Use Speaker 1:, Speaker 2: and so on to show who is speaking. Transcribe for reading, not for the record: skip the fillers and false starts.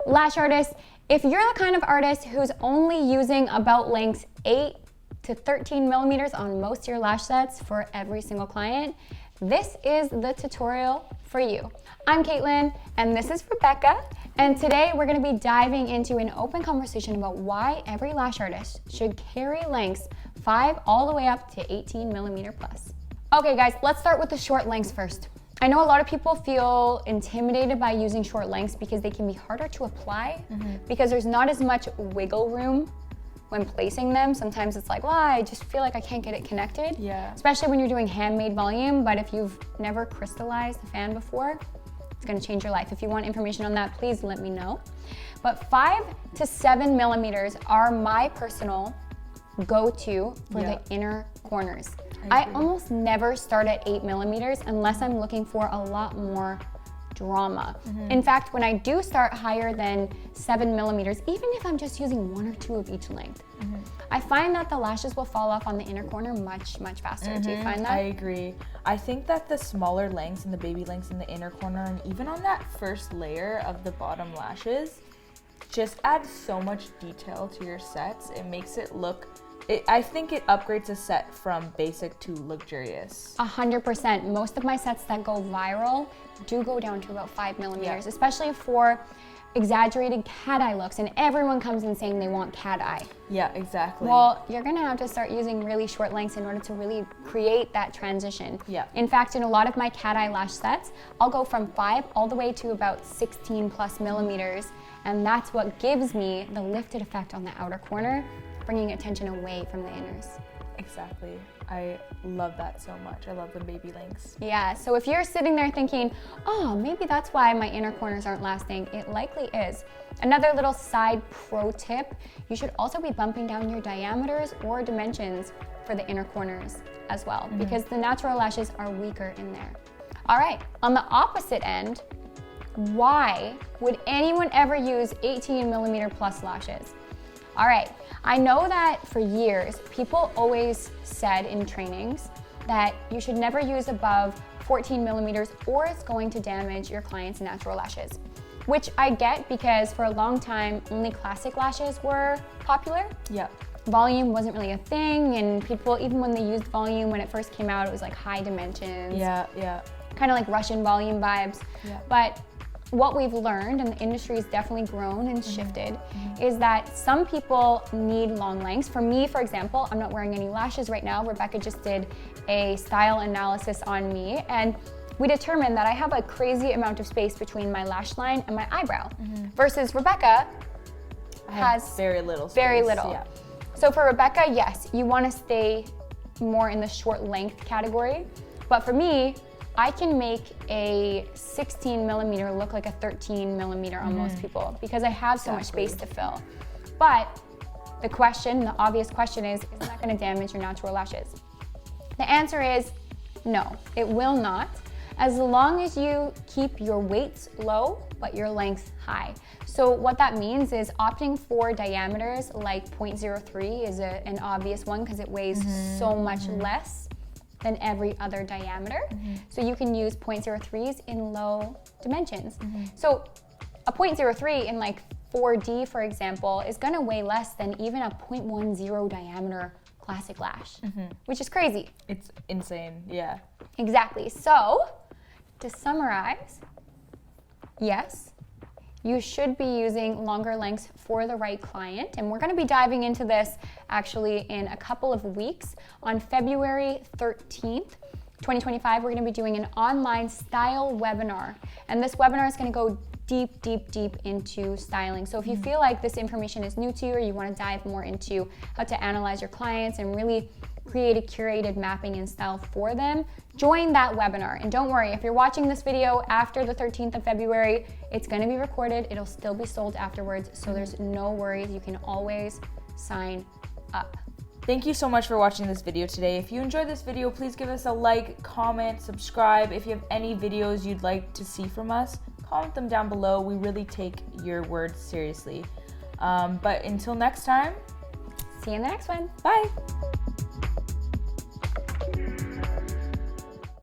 Speaker 1: Lash artists, if you're the kind of artist who's only using about lengths 8 to 13 millimeters on most of your lash sets for every single client, this is the tutorial for you. I'm Caitlin, and this is Rebecca, and today we're going to be diving into an open conversation about why every lash artist should carry lengths 5 all the way up to 18 millimeter plus. Okay guys, let's start with the short lengths first. I know a lot of people feel intimidated by using short lengths because they can be harder to apply because there's not as much wiggle room when placing them. Sometimes it's like, well, I just feel like I can't get it connected.
Speaker 2: Yeah.
Speaker 1: Especially when you're doing handmade volume, but if you've never crystallized a fan before, it's gonna change your life. If you want information on that, please let me know. But 5 to 7 millimeters are my personal go-to for the inner corners. I almost never start at 8 millimeters unless I'm looking for a lot more drama. In fact, when I do start higher than 7 millimeters, even if I'm just using 1 or 2 of each length, I find that the lashes will fall off on the inner corner much faster. Do you find that?
Speaker 2: I agree. I think that the smaller lengths and the baby lengths in the inner corner and even on that first layer of the bottom lashes just add so much detail to your sets. It makes it look, I think it upgrades a set from basic to luxurious.
Speaker 1: 100%. Most of my sets that go viral do go down to about 5 millimeters, especially for exaggerated cat eye looks, and everyone comes in saying they want cat eye.
Speaker 2: Yeah, exactly.
Speaker 1: Well, you're gonna have to start using really short lengths in order to really create that transition.
Speaker 2: Yeah.
Speaker 1: In fact, in a lot of my cat eye lash sets, I'll go from 5 all the way to about 16 plus millimeters, and that's what gives me the lifted effect on the outer corner, bringing attention away from the inners.
Speaker 2: Exactly. I love that so much. I love the baby lengths.
Speaker 1: Yeah, so if you're sitting there thinking, oh, maybe that's why my inner corners aren't lasting, it likely is. Another little side pro tip, you should also be bumping down your diameters or dimensions for the inner corners as well, because the natural lashes are weaker in there. All right, on the opposite end, why would anyone ever use 18 millimeter plus lashes? All right, I know that for years, people always said in trainings that you should never use above 14 millimeters or it's going to damage your client's natural lashes, which I get because for a long time, only classic lashes were popular.
Speaker 2: Yeah.
Speaker 1: Volume wasn't really a thing, and people, even when they used volume when it first came out, it was like high dimensions.
Speaker 2: Yeah.
Speaker 1: Kind of like Russian volume vibes.
Speaker 2: Yeah.
Speaker 1: But what we've learned, and the industry has definitely grown and shifted, is that some people need long lengths. For me, for example, I'm not wearing any lashes right now. Rebecca just did a style analysis on me, and we determined that I have a crazy amount of space between my lash line and my eyebrow, versus Rebecca has
Speaker 2: very little space.
Speaker 1: Very little.
Speaker 2: Yeah.
Speaker 1: So for Rebecca, yes, you want to stay more in the short length category, but for me, I can make a 16 millimeter look like a 13 millimeter on most people because I have so much space to fill. But the obvious question is that going to damage your natural lashes? The answer is no, it will not, as long as you keep your weights low, but your length high. So what that means is opting for diameters like 0.03 is an obvious one because it weighs so much less than every other diameter. So you can use 0.03s in low dimensions. So a 0.03 in like 4D, for example, is gonna weigh less than even a 0.10 diameter classic lash, which is crazy.
Speaker 2: It's insane, yeah.
Speaker 1: Exactly, so to summarize, yes, you should be using longer lengths for the right client. And we're gonna be diving into this actually in a couple of weeks. On February 13th, 2025, we're gonna be doing an online style webinar. And this webinar is gonna go deep into styling. So if you feel like this information is new to you or you wanna dive more into how to analyze your clients and really create a curated mapping and style for them, join that webinar. And don't worry, if you're watching this video after the 13th of February, it's gonna be recorded, it'll still be sold afterwards, so there's no worries, you can always sign up.
Speaker 2: Thank you so much for watching this video today. If you enjoyed this video, please give us a like, comment, subscribe. If you have any videos you'd like to see from us, comment them down below. We really take your words seriously. But until next time,
Speaker 1: see you in the next one.
Speaker 2: Bye.